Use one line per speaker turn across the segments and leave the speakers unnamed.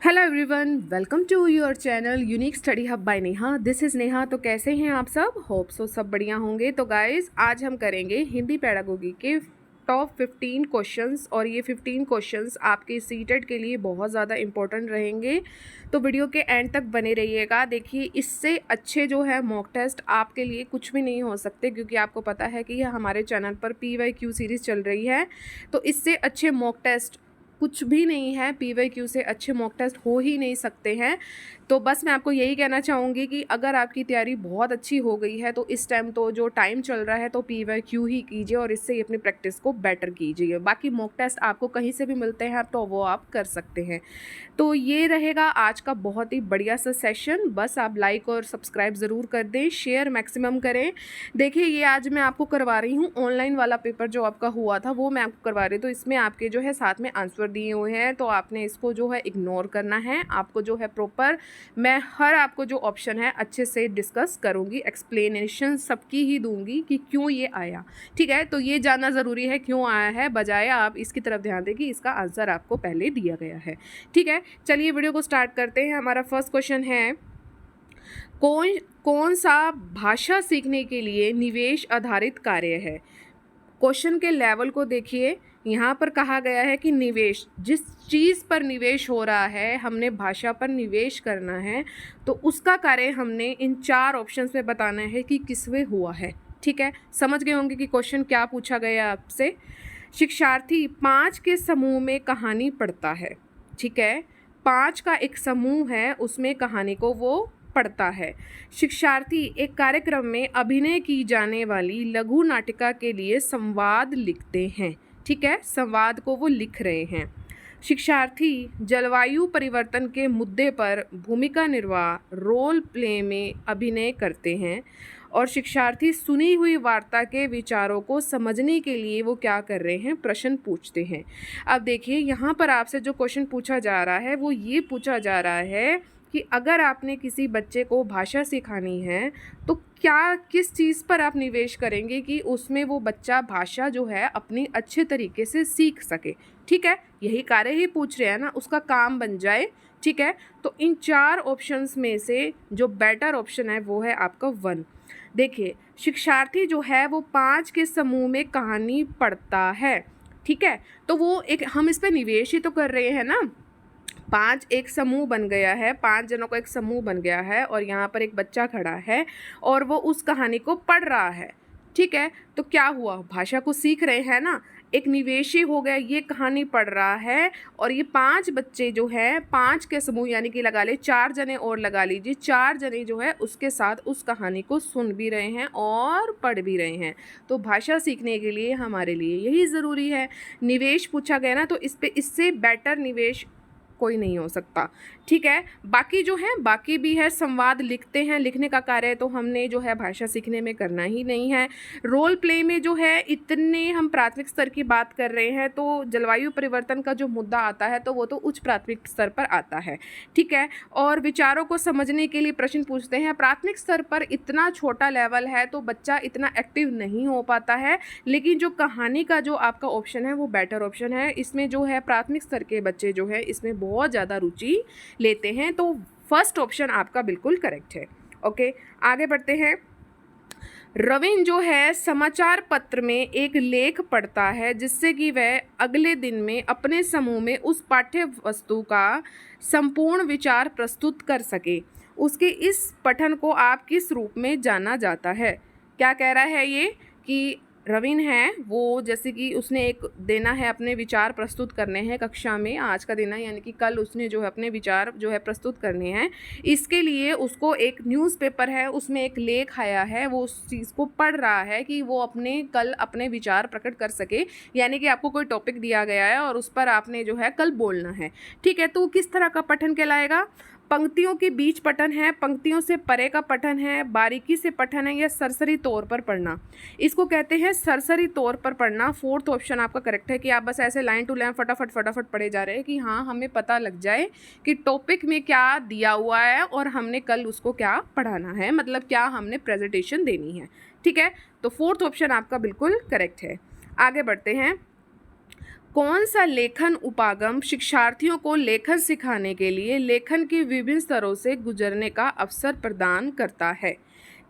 Hello everyone, welcome to your channel unique study hub by Neha. This is Neha. तो कैसे हैं आप सब? होप सो सब बढ़िया होंगे। तो गाइस, आज हम करेंगे हिंदी पेडागोगी के टॉप 15 क्वेश्चंस और ये 15 क्वेश्चंस आपके सीटेट के लिए बहुत ज़्यादा इंपॉर्टेंट रहेंगे। तो वीडियो के एंड तक बने रहिएगा। देखिए, इससे अच्छे जो है मॉक टेस्ट आपके लिए कुछ भी नहीं हो सकते, क्योंकि आपको पता है कि यह हमारे चैनल पर PYQ सीरीज़ चल रही है। तो इससे अच्छे मॉक टेस्ट कुछ भी नहीं है। PYQ से अच्छे मॉक टेस्ट हो ही नहीं सकते हैं। तो बस मैं आपको यही कहना चाहूँगी कि अगर आपकी तैयारी बहुत अच्छी हो गई है तो इस टाइम तो जो टाइम चल रहा है तो PYQ ही कीजिए और इससे ही अपनी प्रैक्टिस को बेटर कीजिए। बाकी मॉक टेस्ट आपको कहीं से भी मिलते हैं तो वो आप कर सकते हैं। तो ये रहेगा आज का बहुत ही बढ़िया सा सेशन। बस आप लाइक और सब्सक्राइब ज़रूर कर दें, शेयर मैक्सिमम करें। देखिए, ये आज मैं आपको करवा रही हूँ ऑनलाइन वाला पेपर जो आपका हुआ था वो मैं आपको करवा रही हूँ। तो इसमें आपके जो है साथ में आंसर दिए हुए हैं, तो आपने इसको जो है इग्नोर करना है। आपको जो है प्रॉपर मैं हर आपको जो ऑप्शन है अच्छे से डिस्कस करूँगी, एक्सप्लेनेशन सबकी ही दूंगी कि क्यों ये आया। ठीक है, तो ये जानना ज़रूरी है क्यों आया है, बजाय आप इसकी तरफ ध्यान दें कि इसका आंसर आपको पहले दिया गया है। ठीक है, चलिए वीडियो को स्टार्ट करते हैं। हमारा फर्स्ट क्वेश्चन है, कौन कौन सा भाषा सीखने के लिए निवेश आधारित कार्य है? क्वेश्चन के लेवल को देखिए। यहाँ पर कहा गया है कि निवेश, जिस चीज़ पर निवेश हो रहा है, हमने भाषा पर निवेश करना है, तो उसका कार्य हमने इन 4 ऑप्शंस में बताना है कि किसमें हुआ है। ठीक है, समझ गए होंगे कि क्वेश्चन क्या पूछा गया आपसे। शिक्षार्थी 5 के समूह में कहानी पढ़ता है। ठीक है, 5 का एक समूह है, उसमें कहानी को वो पढ़ता है। शिक्षार्थी एक कार्यक्रम में अभिनय की जाने वाली लघु नाटिका के लिए संवाद लिखते हैं। ठीक है, संवाद को वो लिख रहे हैं। शिक्षार्थी जलवायु परिवर्तन के मुद्दे पर भूमिका निर्वाह रोल प्ले में अभिनय करते हैं। और शिक्षार्थी सुनी हुई वार्ता के विचारों को समझने के लिए वो क्या कर रहे हैं, प्रश्न पूछते हैं। अब देखिए, यहाँ पर आपसे जो क्वेश्चन पूछा जा रहा है वो ये पूछा जा रहा है कि अगर आपने किसी बच्चे को भाषा सिखानी है तो क्या किस चीज़ पर आप निवेश करेंगे कि उसमें वो बच्चा भाषा जो है अपनी अच्छे तरीके से सीख सके। ठीक है, यही कार्य ही पूछ रहे हैं ना, उसका काम बन जाए। ठीक है, तो इन 4 ऑप्शंस में से जो बेटर ऑप्शन है वो है आपका 1। देखिए, शिक्षार्थी जो है वो 5 के समूह में कहानी पढ़ता है। ठीक है, तो वो एक हम इस पर निवेश ही तो कर रहे हैं ना। 5 एक समूह बन गया है, 5 जनों का एक समूह बन गया है और यहाँ पर एक बच्चा खड़ा है और वो उस कहानी को पढ़ रहा है। ठीक है, तो क्या हुआ, भाषा को सीख रहे हैं ना, एक निवेश ही हो गया। ये कहानी पढ़ रहा है और ये 5 बच्चे जो है 5 के समूह, यानी कि लगा ले 4 जने और लगा लीजिए, 4 जने जो है उसके साथ उस कहानी को सुन भी रहे हैं और पढ़ भी रहे हैं। तो भाषा सीखने के लिए हमारे लिए यही ज़रूरी है। निवेश पूछा गया ना, तो इस पे इससे बेटर निवेश कोई नहीं हो सकता। ठीक है, बाकी जो है बाकी भी है, संवाद लिखते हैं, लिखने का कार्य तो हमने जो है भाषा सीखने में करना ही नहीं है। रोल प्ले में जो है इतने हम प्राथमिक स्तर की बात कर रहे हैं, तो जलवायु परिवर्तन का जो मुद्दा आता है तो वो तो उच्च प्राथमिक स्तर पर आता है। ठीक है, और विचारों को समझने के लिए प्रश्न पूछते हैं। प्राथमिक स्तर पर इतना छोटा लेवल है तो बच्चा इतना एक्टिव नहीं हो पाता है, लेकिन जो कहानी का जो आपका ऑप्शन है वो बेटर ऑप्शन है। इसमें जो है प्राथमिक स्तर के बच्चे जो है इसमें बहुत ज़्यादा रुचि लेते हैं, तो फर्स्ट ऑप्शन आपका बिल्कुल करेक्ट है। ओके, आगे बढ़ते हैं। रविन जो है समाचार पत्र में एक लेख पढ़ता है जिससे कि वह अगले दिन में अपने समूह में उस पाठ्य वस्तु का संपूर्ण विचार प्रस्तुत कर सके। उसके इस पठन को आप किस रूप में जाना जाता है? क्या कह रहा है ये कि रविन है वो, जैसे कि उसने एक देना है, अपने विचार प्रस्तुत करने हैं कक्षा में, आज का दिन है यानी कि कल उसने जो है अपने विचार जो है प्रस्तुत करने हैं। इसके लिए उसको एक न्यूज़पेपर है, उसमें एक लेख आया है, वो उस चीज़ को पढ़ रहा है कि वो अपने कल अपने विचार प्रकट कर सके। यानी कि आपको कोई टॉपिक दिया गया है और उस पर आपने जो है कल बोलना है। ठीक है, तो किस तरह का पठन कहलाएगा? पंक्तियों के बीच पठन है, पंक्तियों से परे का पठन है, बारीकी से पठन है, या सरसरी तौर पर पढ़ना? इसको कहते हैं सरसरी तौर पर पढ़ना। फोर्थ ऑप्शन आपका करेक्ट है कि आप बस ऐसे लाइन टू लाइन फटाफट फटाफट पढ़े जा रहे हैं कि हाँ, हमें पता लग जाए कि टॉपिक में क्या दिया हुआ है और हमने कल उसको क्या पढ़ाना है, मतलब क्या हमने प्रेजेंटेशन देनी है। ठीक है, तो फोर्थ ऑप्शन आपका बिल्कुल करेक्ट है। आगे बढ़ते हैं। कौन सा लेखन उपागम शिक्षार्थियों को लेखन सिखाने के लिए लेखन के विभिन्न स्तरों से गुजरने का अवसर प्रदान करता है?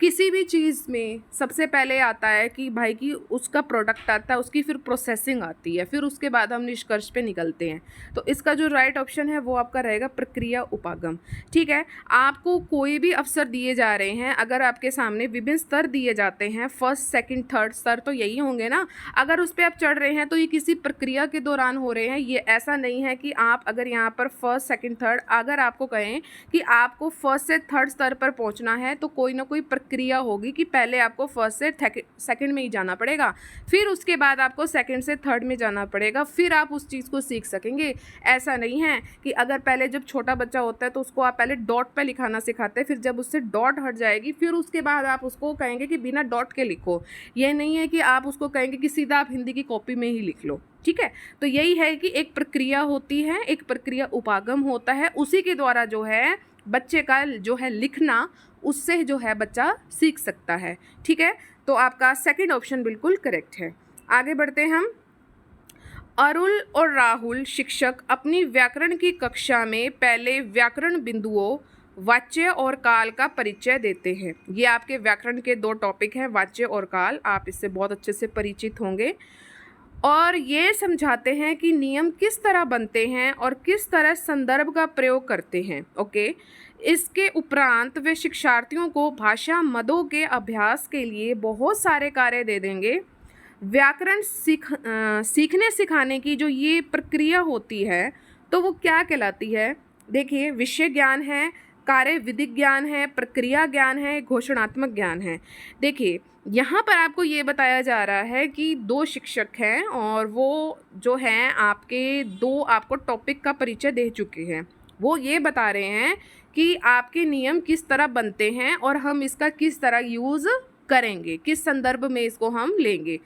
किसी भी चीज़ में सबसे पहले आता है कि भाई कि उसका प्रोडक्ट आता है, उसकी फिर प्रोसेसिंग आती है, फिर उसके बाद हम निष्कर्ष पे निकलते हैं। तो इसका जो राइट ऑप्शन है वो आपका रहेगा प्रक्रिया उपागम। ठीक है, आपको कोई भी अवसर दिए जा रहे हैं, अगर आपके सामने विभिन्न स्तर दिए जाते हैं, फर्स्ट सेकंड थर्ड स्तर तो यही होंगे ना। अगर उस पर आप चढ़ रहे हैं तो ये किसी प्रक्रिया के दौरान हो रहे हैं। ये ऐसा नहीं है कि आप अगर यहाँ पर फर्स्ट सेकंड थर्ड, अगर आपको कहें कि आपको फर्स्ट से थर्ड स्तर पर पहुँचना है तो कोई ना कोई प्रक्रिया होगी कि पहले आपको फर्स्ट से सेकंड में ही जाना पड़ेगा, फिर उसके बाद आपको सेकंड से थर्ड में जाना पड़ेगा, फिर आप उस चीज़ को सीख सकेंगे। ऐसा नहीं है कि अगर पहले जब छोटा बच्चा होता है तो उसको आप पहले डॉट पे लिखाना सिखाते हैं, फिर जब उससे डॉट हट जाएगी फिर उसके बाद आप उसको कहेंगे कि बिना डॉट के लिखो। ये नहीं है कि आप उसको कहेंगे कि सीधा आप हिंदी की कॉपी में ही लिख लो। ठीक है, तो यही है कि एक प्रक्रिया होती है, एक प्रक्रिया उपागम होता है, उसी के द्वारा जो है बच्चे का जो है लिखना, उससे जो है बच्चा सीख सकता है। ठीक है, तो आपका सेकंड ऑप्शन बिल्कुल करेक्ट है। आगे बढ़ते हैं हम। अरुण और राहुल शिक्षक अपनी व्याकरण की कक्षा में पहले व्याकरण बिंदुओं, वाच्य और काल का परिचय देते हैं। ये आपके व्याकरण के दो टॉपिक हैं, वाच्य और काल। आप इससे बहुत अच्छे से परिचित होंगे। और ये समझाते हैं कि नियम किस तरह बनते हैं और किस तरह संदर्भ का प्रयोग करते हैं। ओके, इसके उपरांत वे शिक्षार्थियों को भाषा मदों के अभ्यास के लिए बहुत सारे कार्य दे देंगे। व्याकरण सीखने सिखाने की जो ये प्रक्रिया होती है तो वो क्या कहलाती है? देखिए, विषय ज्ञान है, कार्य विधिक ज्ञान है, प्रक्रिया ज्ञान है, घोषणात्मक ज्ञान है। देखिए, यहाँ पर आपको ये बताया जा रहा है कि दो शिक्षक हैं और वो जो हैं आपके दो आपको टॉपिक का परिचय दे चुके हैं। वो ये बता रहे हैं कि आपके नियम किस तरह बनते हैं और हम इसका किस तरह यूज़ करेंगे, किस संदर्भ में इसको हम लेंगे।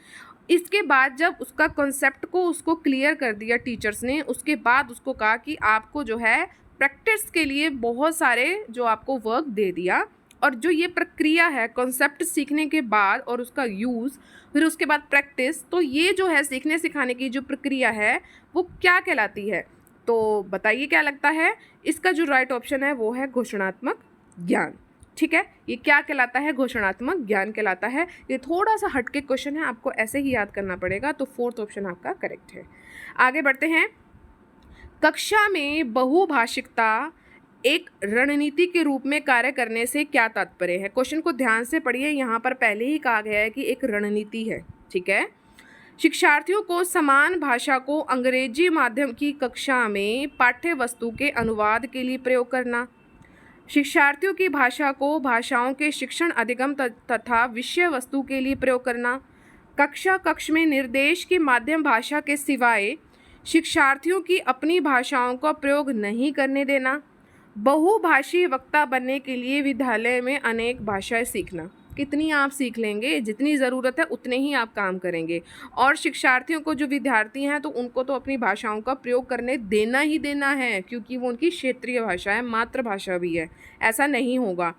इसके बाद जब उसका कॉन्सेप्ट को उसको क्लियर कर दिया टीचर्स ने, उसके बाद उसको कहा कि आपको जो है प्रैक्टिस के लिए बहुत सारे जो आपको वर्क दे दिया। और जो ये प्रक्रिया है कॉन्सेप्ट सीखने के बाद और उसका यूज़, फिर उसके बाद प्रैक्टिस, तो ये जो है सीखने सिखाने की जो प्रक्रिया है वो क्या कहलाती है? तो बताइए क्या लगता है? इसका जो राइट ऑप्शन है वो है घोषणात्मक ज्ञान। ठीक है, ये क्या कहलाता है? घोषणात्मक ज्ञान कहलाता है। ये थोड़ा सा हटके क्वेश्चन है, आपको ऐसे ही याद करना पड़ेगा। तो फोर्थ ऑप्शन आपका करेक्ट है। आगे बढ़ते हैं। कक्षा में बहुभाषिकता एक रणनीति के रूप में कार्य करने से क्या तात्पर्य है? क्वेश्चन को ध्यान से पढ़िए, यहाँ पर पहले ही कहा गया है कि एक रणनीति है। ठीक है, शिक्षार्थियों को समान भाषा को अंग्रेजी माध्यम की कक्षा में पाठ्य वस्तु के अनुवाद के लिए प्रयोग करना, शिक्षार्थियों की भाषा को भाषाओं के शिक्षण अधिगम तथा विषय वस्तु के लिए प्रयोग करना, कक्ष में निर्देश की माध्यम भाषा के सिवाय शिक्षार्थियों की अपनी भाषाओं का प्रयोग नहीं करने देना, बहुभाषी वक्ता बनने के लिए विद्यालय में अनेक भाषाएं सीखना। कितनी आप सीख लेंगे, जितनी ज़रूरत है उतने ही आप काम करेंगे। और शिक्षार्थियों को, जो विद्यार्थी हैं, तो उनको तो अपनी भाषाओं का प्रयोग करने देना ही देना है, क्योंकि वो उनकी क्षेत्रीय भाषा है, मातृभाषा भी है। ऐसा नहीं होगा।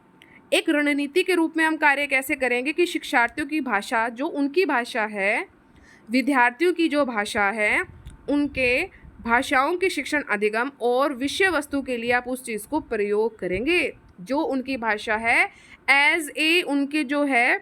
एक रणनीति के रूप में हम कार्य कैसे करेंगे कि शिक्षार्थियों की भाषा जो उनकी भाषा है, विद्यार्थियों की जो भाषा है, उनके भाषाओं के शिक्षण अधिगम और विषय वस्तु के लिए आप उस चीज़ को प्रयोग करेंगे जो उनकी भाषा है, एज ए उनके जो है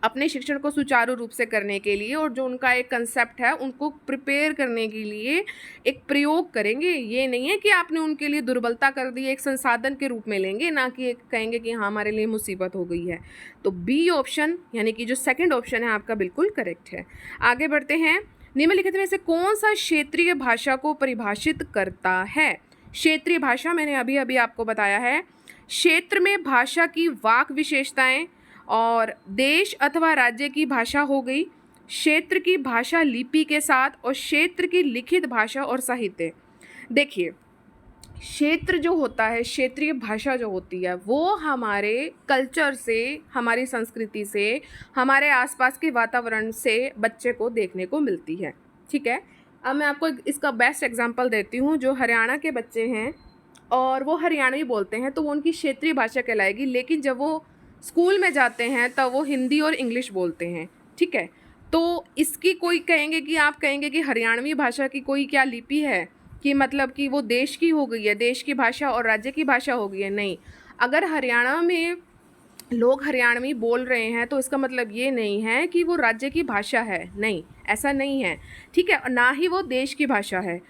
अपने शिक्षण को सुचारू रूप से करने के लिए, और जो उनका एक कंसेप्ट है उनको प्रिपेयर करने के लिए एक प्रयोग करेंगे। ये नहीं है कि आपने उनके लिए दुर्बलता कर दी, एक संसाधन के रूप में लेंगे, ना कि कहेंगे कि हाँ हमारे लिए मुसीबत हो गई है। तो बी ऑप्शन यानी कि जो सेकंड ऑप्शन है आपका बिल्कुल करेक्ट है। आगे बढ़ते हैं। निम्नलिखित में से कौन सा क्षेत्रीय भाषा को परिभाषित करता है? क्षेत्रीय भाषा मैंने अभी अभी आपको बताया है। क्षेत्र में भाषा की वाक विशेषताएं और देश अथवा राज्य की भाषा हो गई, क्षेत्र की भाषा लिपि के साथ, और क्षेत्र की लिखित भाषा और साहित्य। देखिए, क्षेत्र जो होता है, क्षेत्रीय भाषा जो होती है, वो हमारे कल्चर से, हमारी संस्कृति से, हमारे आसपास के वातावरण से बच्चे को देखने को मिलती है। ठीक है, अब मैं आपको इसका बेस्ट एग्जांपल देती हूँ। जो हरियाणा के बच्चे हैं और वो हरियाणवी बोलते हैं तो वो उनकी क्षेत्रीय भाषा कहलाएगी, लेकिन जब वो स्कूल में जाते हैं तब वो हिंदी और इंग्लिश बोलते हैं। ठीक है, तो इसकी कोई कहेंगे कि आप कहेंगे कि हरियाणवी भाषा की कोई क्या लिपि है कि मतलब कि वो देश की हो गई है, देश की भाषा और राज्य की भाषा हो गई है? नहीं। अगर हरियाणा में लोग हरियाणवी बोल रहे हैं तो इसका मतलब ये नहीं है कि वो राज्य की भाषा है, नहीं, ऐसा नहीं है, ठीक है। ना ही वो देश की भाषा है।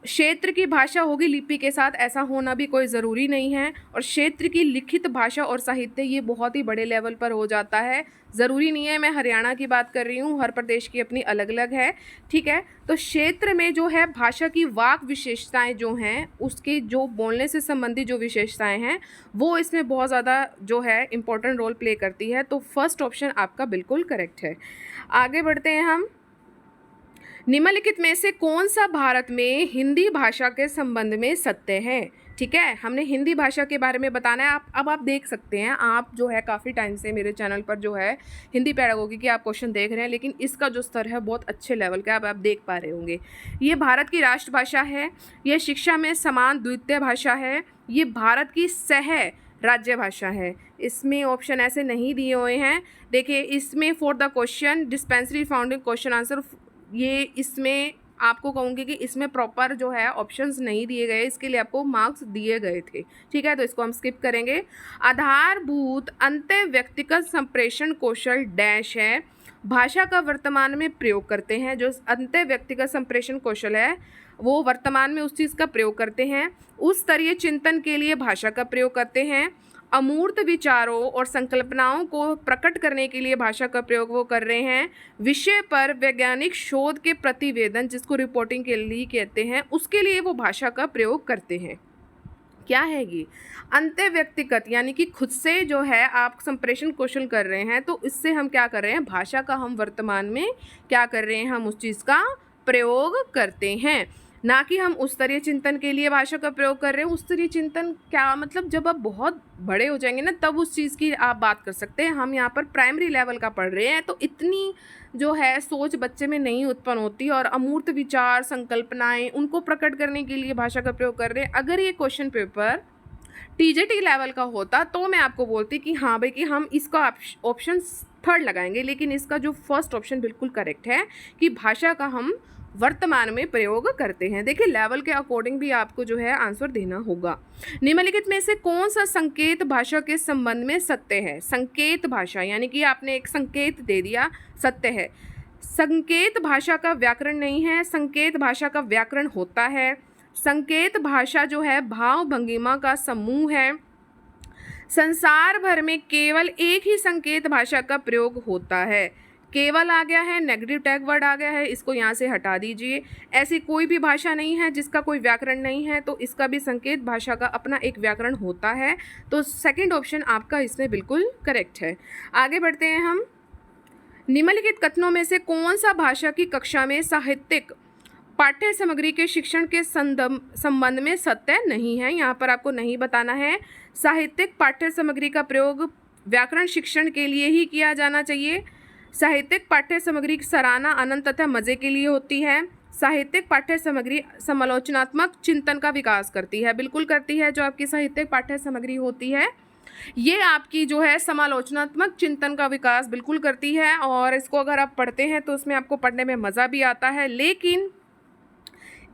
क्षेत्र की भाषा होगी लिपि के साथ, ऐसा होना भी कोई ज़रूरी नहीं है। और क्षेत्र की लिखित भाषा और साहित्य ये बहुत ही बड़े लेवल पर हो जाता है, ज़रूरी नहीं है। मैं हरियाणा की बात कर रही हूँ, हर प्रदेश की अपनी अलग अलग है, ठीक है। तो क्षेत्र में जो है भाषा की वाक विशेषताएं जो हैं, उसके जो बोलने से संबंधित जो विशेषताएं हैं वो इसमें बहुत ज़्यादा जो है इम्पोर्टेंट रोल प्ले करती है। तो फर्स्ट ऑप्शन आपका बिल्कुल करेक्ट है। आगे बढ़ते हैं हम। निम्नलिखित में से कौन सा भारत में हिंदी भाषा के संबंध में सत्य है? ठीक है, हमने हिंदी भाषा के बारे में बताना है। अब आप देख सकते हैं, आप जो है काफ़ी टाइम से मेरे चैनल पर जो है हिंदी पैडागोगी के आप क्वेश्चन देख रहे हैं, लेकिन इसका जो स्तर है बहुत अच्छे लेवल का आप देख पा रहे होंगे। ये भारत की राष्ट्रभाषा है, ये शिक्षा में समान द्वितीय भाषा है, ये भारत की सह राज्य भाषा है। इसमें ऑप्शन ऐसे नहीं दिए हुए हैं, देखिए इसमें for the question dispensary founding question answer, ये इसमें आपको कहूँगी कि इसमें प्रॉपर जो है ऑप्शंस नहीं दिए गए, इसके लिए आपको मार्क्स दिए गए थे, ठीक है। तो इसको हम स्किप करेंगे। आधारभूत अंत्य व्यक्तिगत संप्रेषण कौशल डैश है, भाषा का वर्तमान में प्रयोग करते हैं। जो अंत्य व्यक्तिगत संप्रेषण कौशल है वो वर्तमान में उस चीज़ का प्रयोग करते हैं। उस स्तरीय चिंतन के लिए भाषा का प्रयोग करते हैं। अमूर्त विचारों और संकल्पनाओं को प्रकट करने के लिए भाषा का प्रयोग वो कर रहे हैं। विषय पर वैज्ञानिक शोध के प्रतिवेदन, जिसको रिपोर्टिंग के लिए कहते हैं, उसके लिए वो भाषा का प्रयोग करते हैं। क्या है ये? अंत्य व्यक्तिगत, यानी कि खुद से जो है आप संप्रेषण कौशल कर रहे हैं, तो इससे हम क्या कर रहे हैं, भाषा का हम वर्तमान में क्या कर रहे हैं, हम उस चीज़ का प्रयोग करते हैं, ना कि हम उस स्तरीय चिंतन के लिए भाषा का प्रयोग कर रहे हैं। उस स्तरीय चिंतन क्या मतलब, जब आप बहुत बड़े हो जाएंगे ना तब उस चीज़ की आप बात कर सकते हैं। हम यहाँ पर प्राइमरी लेवल का पढ़ रहे हैं, तो इतनी जो है सोच बच्चे में नहीं उत्पन्न होती, और अमूर्त विचार संकल्पनाएं उनको प्रकट करने के लिए भाषा का प्रयोग कर रहे हैं। अगर ये क्वेश्चन पेपर टीजीटी लेवल का होता तो मैं आपको बोलती कि हाँ भाई कि हम इसका ऑप्शन थर्ड लगाएंगे, लेकिन इसका जो फर्स्ट ऑप्शन बिल्कुल करेक्ट है कि भाषा का हम वर्तमान में प्रयोग करते हैं। देखिए लेवल के अकॉर्डिंग भी आपको जो है आंसर देना होगा। निम्नलिखित में से कौन सा संकेत भाषा के संबंध में सत्य है? संकेत भाषा, यानी कि आपने एक संकेत दे दिया, सत्य है। संकेत भाषा का व्याकरण नहीं है, संकेत भाषा का व्याकरण होता है। संकेत भाषा जो है भाव भंगिमा का समूह है। संसार भर में केवल एक ही संकेत भाषा का प्रयोग होता है। केवल आ गया है, नेगेटिव टैग वर्ड आ गया है, इसको यहाँ से हटा दीजिए। ऐसी कोई भी भाषा नहीं है जिसका कोई व्याकरण नहीं है, तो इसका भी संकेत भाषा का अपना एक व्याकरण होता है। तो सेकंड ऑप्शन आपका इसमें बिल्कुल करेक्ट है। आगे बढ़ते हैं हम। निम्नलिखित कथनों में से कौन सा भाषा की कक्षा में साहित्यिक पाठ्य सामग्री के शिक्षण के संबंध में सत्य नहीं है? यहाँ पर आपको नहीं बताना है। साहित्यिक पाठ्य सामग्री का प्रयोग व्याकरण शिक्षण के लिए ही किया जाना चाहिए। साहित्यिक पाठ्य सामग्री की सराहना आनंद तथा मज़े के लिए होती है। साहित्यिक पाठ्य सामग्री समालोचनात्मक चिंतन का विकास करती है, बिल्कुल करती है। जो आपकी साहित्यिक पाठ्य सामग्री होती है ये आपकी जो है समालोचनात्मक चिंतन का विकास बिल्कुल करती है, और इसको अगर आप पढ़ते हैं तो उसमें आपको पढ़ने में मज़ा भी आता है। लेकिन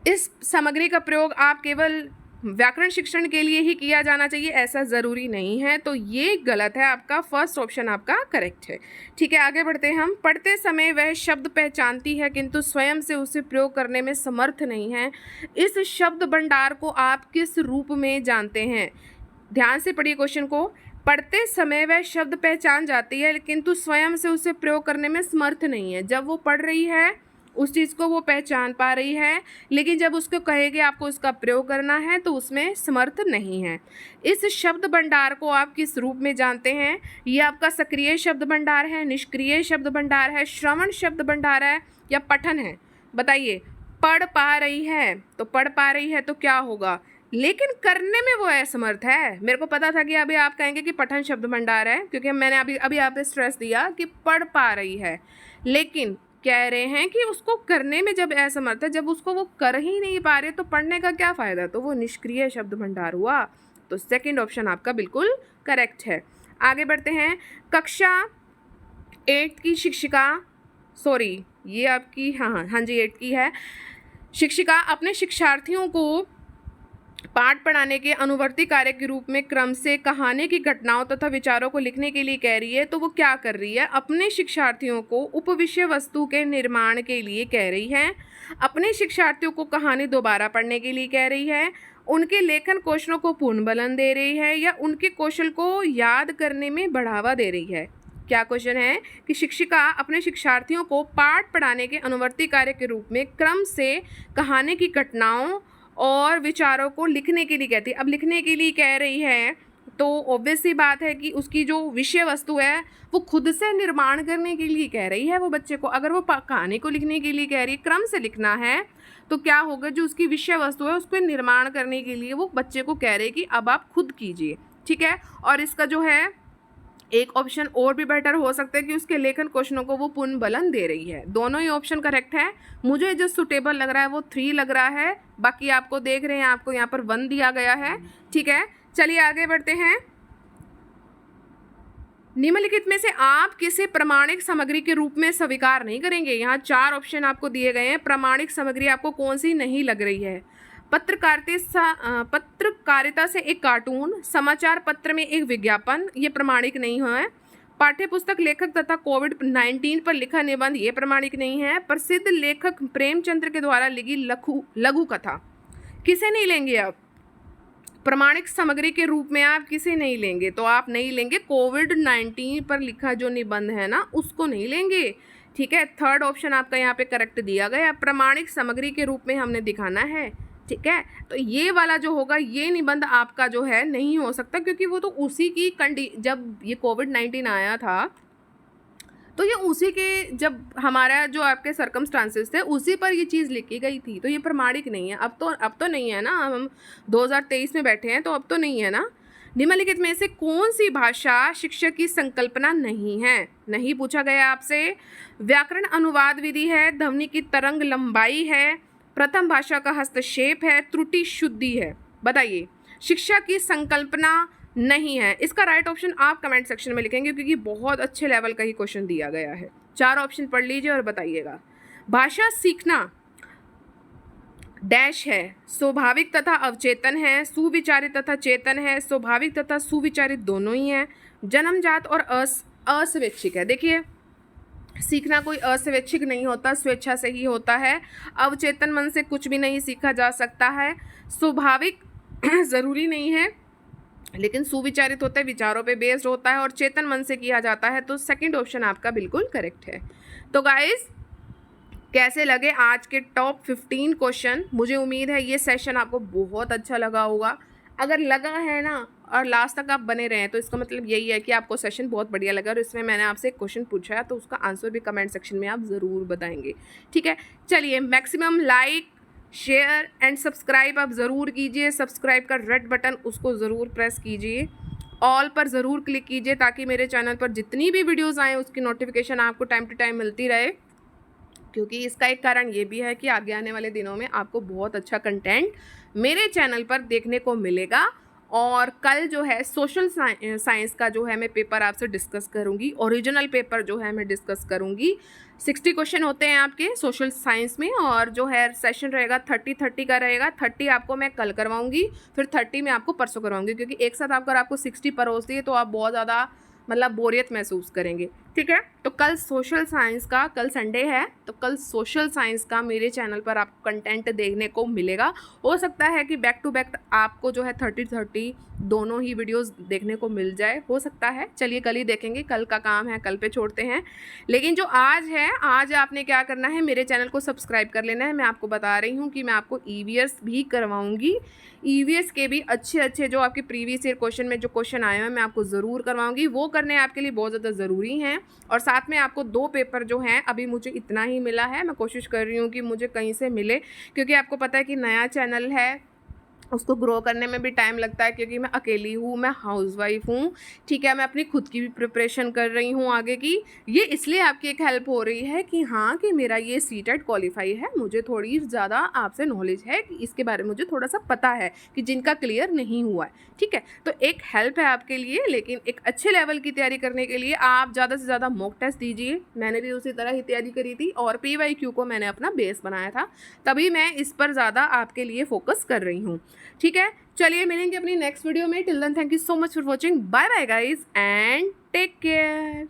इस सामग्री का प्रयोग आप केवल व्याकरण शिक्षण के लिए ही किया जाना चाहिए, ऐसा ज़रूरी नहीं है। तो ये गलत है, आपका फर्स्ट ऑप्शन आपका करेक्ट है। ठीक है, आगे बढ़ते हैं हम। पढ़ते समय वह शब्द पहचानती है किंतु स्वयं से उसे प्रयोग करने में समर्थ नहीं है। इस शब्द भंडार को आप किस रूप में जानते हैं? ध्यान से पढ़िए क्वेश्चन को। पढ़ते समय वह शब्द पहचान जाती है किंतु स्वयं से उसे प्रयोग करने में समर्थ नहीं है। जब वो पढ़ रही है उस चीज़ को वो पहचान पा रही है, लेकिन जब उसको कहेगी आपको उसका प्रयोग करना है तो उसमें समर्थ नहीं है। इस शब्द भंडार को आप किस रूप में जानते हैं? ये आपका सक्रिय शब्द भंडार है, निष्क्रिय शब्द भंडार है, श्रवण शब्द भंडार है, या पठन है? बताइए। पढ़ पा रही है तो पढ़ पा रही है तो क्या होगा, लेकिन करने में वो असमर्थ है। मेरे को पता था कि अभी आप कहेंगे कि पठन शब्द भंडार है, क्योंकि मैंने अभी आप पे स्ट्रेस दिया कि पढ़ पा रही है, लेकिन कह रहे हैं कि उसको करने में जब असमर्थ है, जब उसको वो कर ही नहीं पा रहे तो पढ़ने का क्या फ़ायदा? तो वो निष्क्रिय शब्द भंडार हुआ। तो सेकंड ऑप्शन आपका बिल्कुल करेक्ट है। आगे बढ़ते हैं। कक्षा 8 की शिक्षिका सॉरी ये आपकी हाँ जी 8 की है। शिक्षिका अपने शिक्षार्थियों को पाठ पढ़ाने के अनुवर्ती कार्य के रूप में क्रम से कहानी की घटनाओं तथा विचारों को लिखने के लिए कह रही है। तो वो क्या कर रही है? अपने शिक्षार्थियों को उपविषय वस्तु के निर्माण के लिए कह रही है, अपने शिक्षार्थियों को कहानी दोबारा पढ़ने के लिए कह रही है, उनके लेखन कौशलों को पुनर्बलन दे रही है, या उनके कौशल को याद करने में बढ़ावा दे रही है। क्या क्वेश्चन है कि शिक्षिका अपने शिक्षार्थियों को पाठ पढ़ाने के अनुवर्ती कार्य के रूप में क्रम से कहानी की घटनाओं और विचारों को लिखने के लिए कहती है। अब लिखने के लिए कह रही है तो ऑब्वियस सी बात है कि उसकी जो विषय वस्तु है वो खुद से निर्माण करने के लिए कह रही है वो बच्चे को। अगर वो कहानी को लिखने के लिए कह रही है, क्रम से लिखना है, तो क्या होगा, जो उसकी विषय वस्तु है उसको निर्माण करने के लिए वो बच्चे को कह रही है कि अब आप खुद कीजिए। ठीक है, और इसका जो है एक ऑप्शन और भी बेटर हो सकता है कि उसके लेखन क्वेश्चनों को वो पुनर्बलन दे रही है। दोनों ही ऑप्शन करेक्ट है। मुझे जो सुटेबल लग रहा है वो 3 लग रहा है, बाकी आपको देख रहे हैं आपको यहाँ पर 1 दिया गया है। ठीक है, चलिए आगे बढ़ते हैं। निम्नलिखित में से आप किसे प्रमाणिक सामग्री के रूप में स्वीकार नहीं करेंगे? यहाँ 4 ऑप्शन आपको दिए गए हैं। प्रमाणिक सामग्री आपको कौन सी नहीं लग रही है? पत्रकारिता से एक कार्टून, समाचार पत्र में एक विज्ञापन, ये प्रमाणिक नहीं है। पाठ्य पुस्तक लेखक तथा कोविड-19 पर लिखा निबंध, ये प्रमाणिक नहीं है। प्रसिद्ध लेखक प्रेमचंद्र के द्वारा लिखी लघु कथा, किसे नहीं लेंगे आप? प्रमाणिक सामग्री के रूप में आप किसे नहीं लेंगे? तो आप नहीं लेंगे कोविड-19 पर लिखा जो निबंध है ना, उसको नहीं लेंगे। ठीक है, 3rd ऑप्शन आपका यहाँ पे करेक्ट दिया गया। प्रमाणिक सामग्री के रूप में हमने दिखाना है। ठीक है, तो ये वाला जो होगा ये निबंध आपका जो है नहीं हो सकता, क्योंकि वो तो उसी की जब ये कोविड-19 आया था तो ये उसी के, जब हमारा जो आपके सर्कमस्टांसेस थे उसी पर ये चीज़ लिखी गई थी, तो ये प्रमाणिक नहीं है। अब तो नहीं है ना, हम 2023 में बैठे हैं तो अब तो नहीं है ना। निम्नलिखित में से कौन सी भाषा शिक्षक की संकल्पना नहीं है? नहीं पूछा गया आपसे। व्याकरण अनुवाद विधि है, ध्वनि की तरंग लंबाई है, प्रथम भाषा का हस्तक्षेप है, त्रुटि शुद्धि है। बताइए, शिक्षा की संकल्पना नहीं है। इसका राइट ऑप्शन आप कमेंट सेक्शन में लिखेंगे, क्योंकि बहुत अच्छे लेवल का ही क्वेश्चन दिया गया है। 4 ऑप्शन पढ़ लीजिए और बताइएगा। भाषा सीखना डैश है, स्वाभाविक तथा अवचेतन है, सुविचारित तथा चेतन है, स्वाभाविक तथा सुविचारित दोनों ही हैं, जन्मजात और अस्वैच्छिक है। देखिए, सीखना कोई अस्वैच्छिक नहीं होता, स्वेच्छा से ही होता है। अवचेतन मन से कुछ भी नहीं सीखा जा सकता है। स्वाभाविक ज़रूरी नहीं है, लेकिन सुविचारित होता है, विचारों पे बेस्ड होता है, और चेतन मन से किया जाता है। तो 2nd ऑप्शन आपका बिल्कुल करेक्ट है। तो गाइस, कैसे लगे आज के टॉप 15 क्वेश्चन? मुझे उम्मीद है ये सेशन आपको बहुत अच्छा लगा होगा। अगर लगा है ना और लास्ट तक आप बने रहे हैं तो इसका मतलब यही है कि आपको सेशन बहुत बढ़िया लगा, और इसमें मैंने आपसे एक क्वेश्चन पूछा है तो उसका आंसर भी कमेंट सेक्शन में आप ज़रूर बताएंगे। ठीक है, चलिए, maximum like, share and subscribe आप ज़रूर कीजिए। सब्सक्राइब का रेड बटन उसको ज़रूर प्रेस कीजिए, ऑल पर ज़रूर क्लिक कीजिए, ताकि मेरे चैनल पर जितनी भी वीडियोस आएँ उसकी नोटिफिकेशन आपको टाइम टू टाइम मिलती रहे। क्योंकि इसका एक कारण ये भी है कि आगे आने वाले दिनों में आपको बहुत अच्छा कंटेंट मेरे चैनल पर देखने को मिलेगा। और कल जो है सोशल साइंस का जो है मैं पेपर आपसे डिस्कस करूंगी। ओरिजिनल पेपर जो है मैं डिस्कस करूंगी। 60 क्वेश्चन होते हैं आपके सोशल साइंस में, और जो है सेशन रहेगा 30 का रहेगा। 30 आपको मैं कल करवाऊंगी, फिर 30 मैं आपको परसों करवाऊंगी, क्योंकि एक साथ आपको 60 परोस दिए तो आप बहुत ज़्यादा बोरियत महसूस करेंगे। ठीक है, तो कल सोशल साइंस का, कल संडे है तो कल सोशल साइंस का मेरे चैनल पर आपको कंटेंट देखने को मिलेगा। हो सकता है कि बैक टू बैक आपको जो है 30 दोनों ही वीडियोस देखने को मिल जाए, हो सकता है। चलिए, कल ही देखेंगे, कल का काम है कल पे छोड़ते हैं। लेकिन जो आज है, आज आपने क्या करना है, मेरे चैनल को सब्सक्राइब कर लेना है। मैं आपको बता रही हूँ कि मैं आपको EVS भी करवाऊँगी। EVS के भी अच्छे जो आपके प्रीवियस ईयर क्वेश्चन में जो क्वेश्चन आए हैं मैं आपको ज़रूर करवाऊंगी। वो करने आपके लिए बहुत ज़्यादा ज़रूरी हैं। और साथ में आपको 2 पेपर जो हैं, अभी मुझे इतना ही मिला है, मैं कोशिश कर रही हूँ कि मुझे कहीं से मिले, क्योंकि आपको पता है कि नया चैनल है उसको ग्रो करने में भी टाइम लगता है क्योंकि मैं अकेली हूँ, मैं हाउसवाइफ हूँ, ठीक है। मैं अपनी खुद की भी प्रिपरेशन कर रही हूँ आगे की। ये इसलिए आपकी एक हेल्प हो रही है कि हाँ, कि मेरा ये सीटेट क्वालिफाई है, मुझे थोड़ी ज़्यादा आपसे नॉलेज है कि इसके बारे में मुझे थोड़ा सा पता है कि जिनका क्लियर नहीं हुआ है, ठीक है। तो एक हेल्प है आपके लिए, लेकिन एक अच्छे लेवल की तैयारी करने के लिए आप ज़्यादा से ज़्यादा मॉक टेस्ट दीजिए। मैंने भी उसी तरह ही तैयारी करी थी और PYQ को मैंने अपना बेस बनाया था, तभी मैं इस पर ज़्यादा आपके लिए फोकस कर रही हूँ, ठीक है। चलिए मिलेंगे अपनी नेक्स्ट वीडियो में। Till then thank you so much for watching. Bye bye guys and take care.